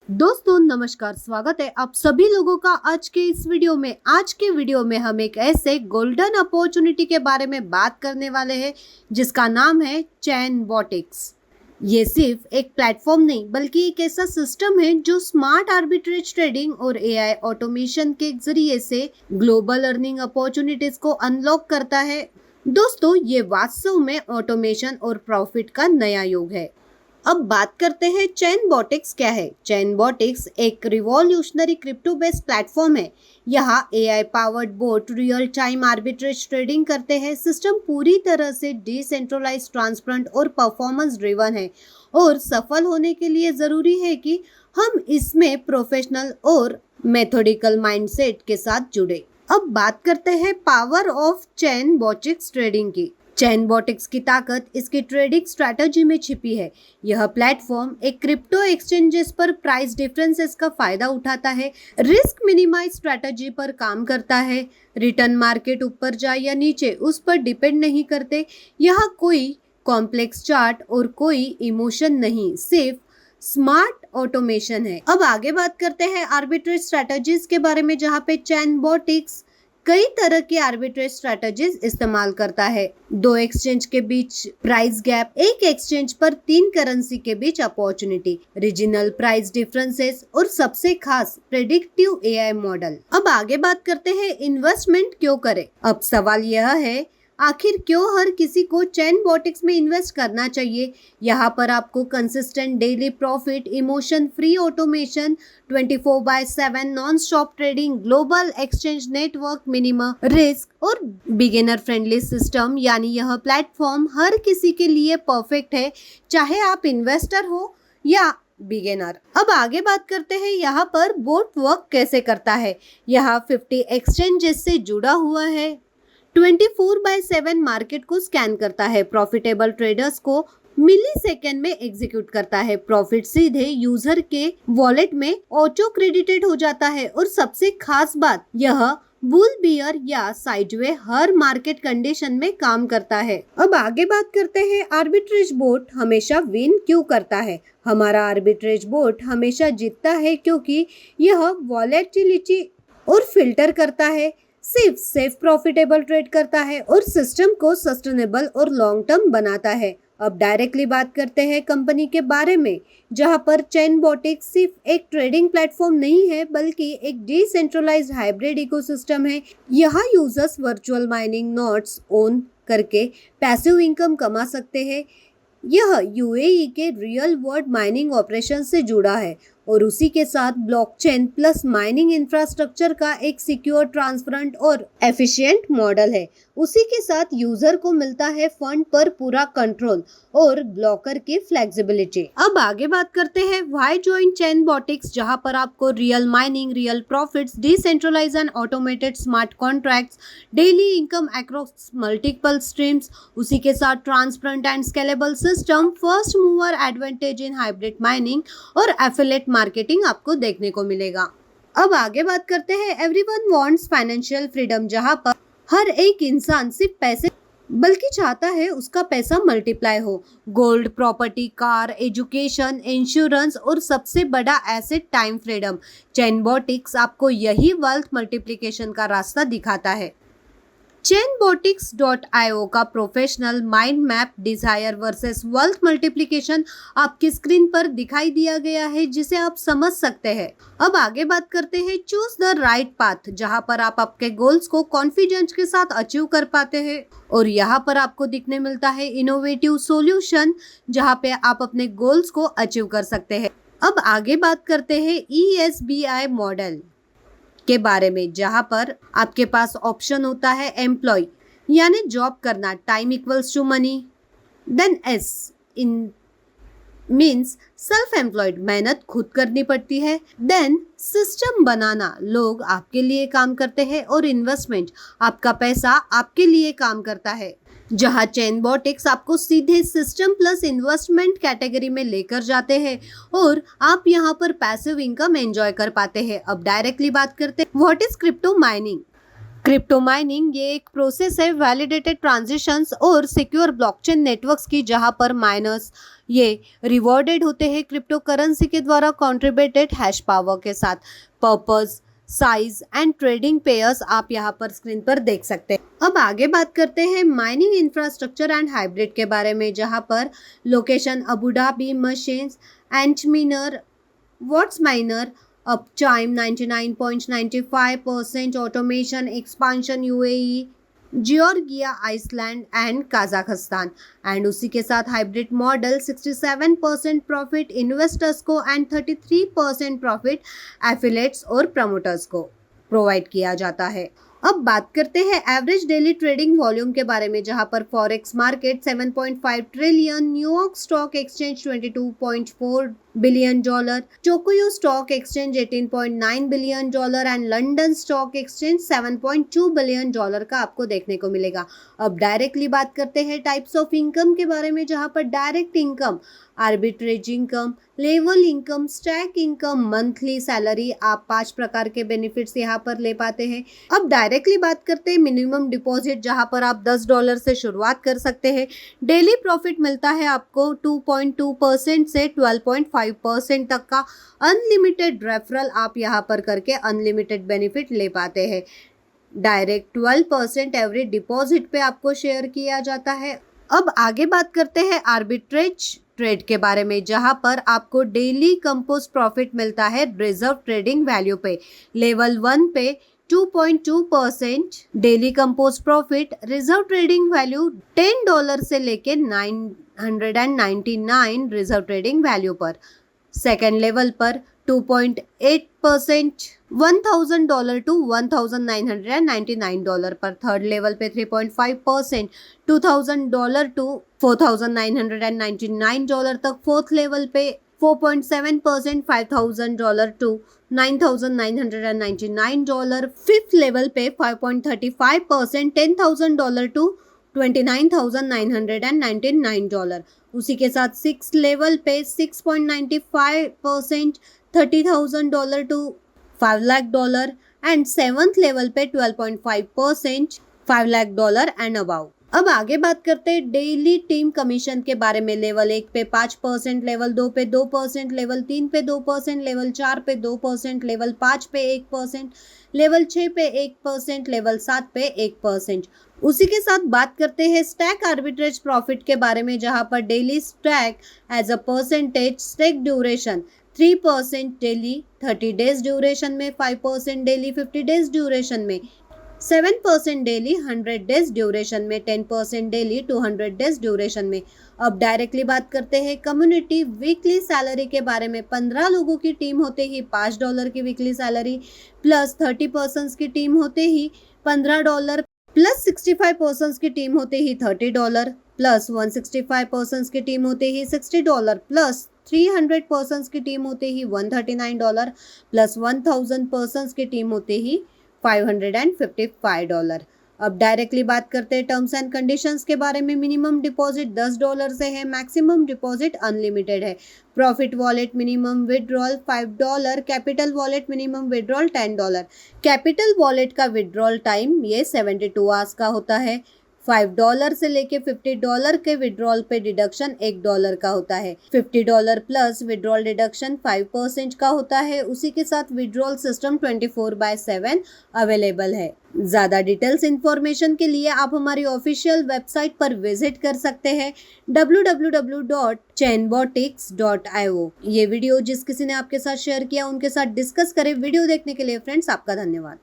दोस्तों नमस्कार, स्वागत है आप सभी लोगों का आज के इस वीडियो में। आज के वीडियो में हम एक ऐसे गोल्डन अपॉर्चुनिटी के बारे में बात करने वाले हैं जिसका नाम है चैनबॉटिक्स। ये सिर्फ एक प्लेटफॉर्म नहीं बल्कि एक ऐसा सिस्टम है जो स्मार्ट आर्बिट्रेज ट्रेडिंग और एआई ऑटोमेशन के जरिए से ग्लोबल अर्निंग अपॉर्चुनिटीज को अनलॉक करता है। दोस्तों ये वास्तव में ऑटोमेशन और प्रॉफिट का नया युग है। अब बात करते हैं चैनबॉटिक्स क्या है। चैनबॉटिक्स एक रिवॉल्यूशनरी क्रिप्टो बेस्ड प्लेटफॉर्म है। यहाँ AI powered boat real time arbitrage trading करते हैं। सिस्टम पूरी तरह से डिसेंट्रलाइज्ड, ट्रांसपेरेंट और परफॉर्मेंस ड्रिवन है और सफल होने के लिए जरूरी है कि हम इसमें प्रोफेशनल और मेथोडिकल माइंडसेट के साथ जुड़े। अब बात करते हैं पावर ऑफ चैनबॉटिक्स ट्रेडिंग की। चैनबॉटिक्स की ताकत इसकी ट्रेडिंग स्ट्रैटेजी में छिपी है। यह प्लेटफॉर्म एक क्रिप्टो एक्सचेंजेस पर प्राइस डिफरेंसेस का फायदा उठाता है, रिस्क मिनिमाइज स्ट्रैटेजी पर काम करता है। रिटर्न मार्केट ऊपर जाए या नीचे उस पर डिपेंड नहीं करते। यहाँ कोई कॉम्प्लेक्स चार्ट और कोई इमोशन नहीं, सिर्फ स्मार्ट ऑटोमेशन है। अब आगे बात करते हैं आर्बिट्रेज स्ट्रैटेजीज के बारे में, जहाँ पे चैनबॉटिक्स कई तरह की आर्बिट्रेज स्ट्रैटेजीज इस्तेमाल करता है। दो एक्सचेंज के बीच प्राइस गैप, एक एक्सचेंज पर तीन करेंसी के बीच अपॉर्चुनिटी, रीजनल प्राइस डिफरेंसेस और सबसे खास प्रेडिक्टिव एआई मॉडल। अब आगे बात करते हैं इन्वेस्टमेंट क्यों करें। अब सवाल यह है, आखिर क्यों हर किसी को चैनबॉटिक्स में इन्वेस्ट करना चाहिए। यहाँ पर आपको consistent daily profit, emotion free automation, 24/7 non stop trading, global exchange network, minimum risk और बिगिनर फ्रेंडली सिस्टम। यानी यह प्लेटफॉर्म हर किसी के लिए परफेक्ट है, चाहे आप इन्वेस्टर हो या बिगिनर। अब आगे बात करते हैं यहाँ पर बोट वर्क कैसे करता है। यहाँ 50 एक्सचेंजेस से जुड़ा हुआ है, 24/7 मार्केट को स्कैन करता है, प्रॉफिटेबल ट्रेडर्स को मिली सेकेंड में एग्जीक्यूट करता है, प्रॉफिट सीधे यूजर के वॉलेट में ऑटो क्रेडिटेड हो जाता है और सबसे खास बात, यह बुल बियर या साइडवे हर मार्केट कंडीशन में काम करता है। अब आगे बात करते हैं आर्बिट्रेज बोट हमेशा विन क्यों करता है। हमारा आर्बिट्रेज बोट हमेशा जीतता है क्योंकि यह वॉलेटिलिटी और फिल्टर करता है, सिर्फ सेफ प्रॉफिटेबल ट्रेड करता है और सिस्टम को सस्टेनेबल और लॉन्ग टर्म बनाता है। अब डायरेक्टली बात करते हैं कंपनी के बारे में, जहां पर चैनबॉटिक्स सिर्फ एक ट्रेडिंग प्लेटफॉर्म नहीं है बल्कि एक डिसेंट्रलाइज्ड हाइब्रिड इकोसिस्टम है। यहाँ users virtual mining nodes own करके पैसिव इनकम कमा सकते हैं। यह यूएई के रियल वर्ल्ड माइनिंग ऑपरेशन से जुड़ा है और उसी के साथ ब्लॉकचेन प्लस माइनिंग इंफ्रास्ट्रक्चर का एक सिक्योर, ट्रांसपेरेंट और एफिशिएंट मॉडल है। उसी के साथ यूजर को मिलता है फंड पर पूरा कंट्रोल और ब्लॉकर की फ्लेक्सिबिलिटी। अब आगे बात करते हैं व्हाई जॉइन चैनबॉटिक्स, जहां पर आपको real mining, real profits, decentralised and automated smart contracts, daily income across multiple streams, उसी के साथ transparent and scalable system, first mover advantage in hybrid mining और एफिलिएट मार्केटिंग आपको देखने को मिलेगा। अब आगे बात करते हैं एवरीवन वांट्स फाइनेंशियल फ्रीडम, जहां पर हर एक इंसान सिर्फ पैसे बल्कि चाहता है उसका पैसा मल्टीप्लाई हो। Gold, property, car, education, insurance और सबसे बड़ा एसेट टाइम फ्रीडम। चैनबॉटिक्स आपको यही वेल्थ मल्टीप्लिकेशन का रास्ता दिखाता है। चैनबॉटिक्स.io का professional mind map desire versus wealth multiplication आपकी स्क्रीन पर दिखाई दिया गया है, जिसे आप समझ सकते हैं। अब आगे बात करते हैं चूज द राइट पाथ, जहां पर आप आपके गोल्स को कॉन्फिडेंस के साथ अचीव कर पाते हैं और यहाँ पर आपको दिखने मिलता है इनोवेटिव सॉल्यूशन, जहां पे आप अपने गोल्स को अचीव कर सकते हैं। अब आगे बात करते हैं ESBI मॉडल के बारे में, जहां पर आपके पास ऑप्शन होता है एम्प्लॉय यानी जॉब करना, time equals to money, then S in means self employed, मेहनत खुद करनी पड़ती है, देन सिस्टम बनाना, लोग आपके लिए काम करते हैं, और इन्वेस्टमेंट, आपका पैसा आपके लिए काम करता है। जहां चैनबॉटिक्स आपको सीधे सिस्टम प्लस इन्वेस्टमेंट कैटेगरी में लेकर जाते हैं और आप यहां पर पैसिव इनकम एंजॉय कर पाते हैं। अब डायरेक्टली बात करते हैं what is crypto mining. Crypto mining ये एक प्रोसेस है वैलिडेटेड ट्रांजिशंस और सिक्योर ब्लॉकचेन नेटवर्क्स की, जहां पर माइनर्स ये रिवॉर्डेड होते हैं क्रिप्टो करेंसी के द्वारा कंट्रीब्यूटेड हैश पावर के साथ। Purpose, size and trading pairs आप यहाँ पर स्क्रीन पर देख सकते हैं। अब आगे बात करते हैं माइनिंग इंफ्रास्ट्रक्चर एंड हाइब्रिड के बारे में, जहाँ पर location Abu Dhabi, machines, Antminer, WhatsMiner, uptime 99.95%, automation, expansion UAE, Georgia, Iceland and Kazakhstan. And उसी के साथ हाइब्रिड मॉडल 67% प्रॉफिट इन्वेस्टर्स को एंड 33% प्रॉफिट एफिलेट्स और प्रमोटर्स को प्रोवाइड किया जाता है। अब बात करते हैं एवरेज डेली ट्रेडिंग वॉल्यूम के बारे में, जहां पर forex market 7.5 trillion, New York stock exchange 22.4 billion dollar, Tokyo stock exchange 18.9 billion dollar and London stock exchange 7.2 billion dollar का आपको देखने को मिलेगा। अब डायरेक्टली बात करते हैं टाइप्स ऑफ इनकम के बारे में, जहां पर direct income, arbitrage income, level income, stack income, monthly salary, आप 5 प्रकार के बेनिफिट्स यहाँ पर ले पाते हैं। अब डायरेक्टली बात करते हैं मिनिमम डिपॉजिट, जहाँ पर आप $10 से शुरुआत कर सकते हैं। डेली प्रॉफिट मिलता है आपको 2.2% से 12.5% तक का। अनलिमिटेड रेफरल आप यहाँ पर करके अनलिमिटेड बेनिफिट ले पाते हैं। डायरेक्ट 12% एवरी डिपॉजिट पे आपको शेयर किया जाता है। अब आगे बात करते हैं आर्बिट्रेज ट्रेड के बारे में, जहां पर आपको डेली कंपोज प्रॉफिट मिलता है रिजर्व ट्रेडिंग वैल्यू पे। लेवल 1 पे 2.2% daily compose profit, reserve trading value $10 से लेके 999 रिजर्व ट्रेडिंग वैल्यू पर। सेकेंड लेवल पर 2.8%, $1,000 टू $1,999 पर। थर्ड लेवल पे 3.5%, $2,000 टू $4,999 तक। फोर्थ लेवल पे 4.7%, $5,000 टू $9,999। फिफ्थ लेवल पे 5.35%, $10,000 टू $29,999। उसी के साथ सिक्स लेवल पे 6.95%, $30,000 to $5 lakh and seventh level पे 12.5%, $5 लाख एंड अबाउ। अब आगे बात करते हैं डेली टीम कमीशन के बारे में। लेवल 1 पे 5%, लेवल 2 पे 2%, लेवल 3 पे 2%, लेवल 4 पे 2%, लेवल 5 पे 1%, लेवल 6 पे 1%, लेवल 7 पे 1%। उसी के साथ बात करते हैं स्टैक आर्बिट्रेज प्रॉफिट के बारे में, जहां पर daily stack as a percentage, stack duration 3% daily 30 days duration में, 5% डेली 50 डेज ड्यूरेशन में, 7% डेली 100 डेज ड्यूरेशन में, 10% डेली 200 डेज ड्यूरेशन में। अब डायरेक्टली बात करते हैं कम्युनिटी वीकली सैलरी के बारे में। 15 लोगों की टीम होते ही $5 की वीकली सैलरी, प्लस 30 पर्सन्स की टीम होते ही $15, प्लस 65 पर्सन्स की टीम होते ही $30, प्लस 165 पर्सन्स की टीम होते ही $60, प्लस 300 पर्सन्स की टीम होते ही $139, प्लस 1000 पर्सन्स की टीम होते ही $555। अब डायरेक्टली बात करते हैं टर्म्स एंड कंडीशंस के बारे में। मिनिमम डिपॉजिट $10 से है, मैक्सिमम डिपॉजिट अनलिमिटेड है। Profit wallet minimum withdrawal $5, capital wallet minimum withdrawal $10। Capital wallet का विड्रॉल टाइम ये 72 आवर्स का होता है। $5 से लेके $50 के विड्रॉल पे डिडक्शन $1 का होता है। $50 प्लस विड्रॉल डिडक्शन 5% का होता है। उसी के साथ विड्रॉल सिस्टम 24/7 अवेलेबल है। ज़्यादा डिटेल्स इंफॉर्मेशन के लिए आप हमारी ऑफिशियल वेबसाइट पर विजिट कर सकते हैं www.chainbotix.io। ये वीडियो जिस किसी ने आपके साथ शेयर किया उनके साथ डिस्कस करें। वीडियो देखने के लिए फ्रेंड्स आपका धन्यवाद।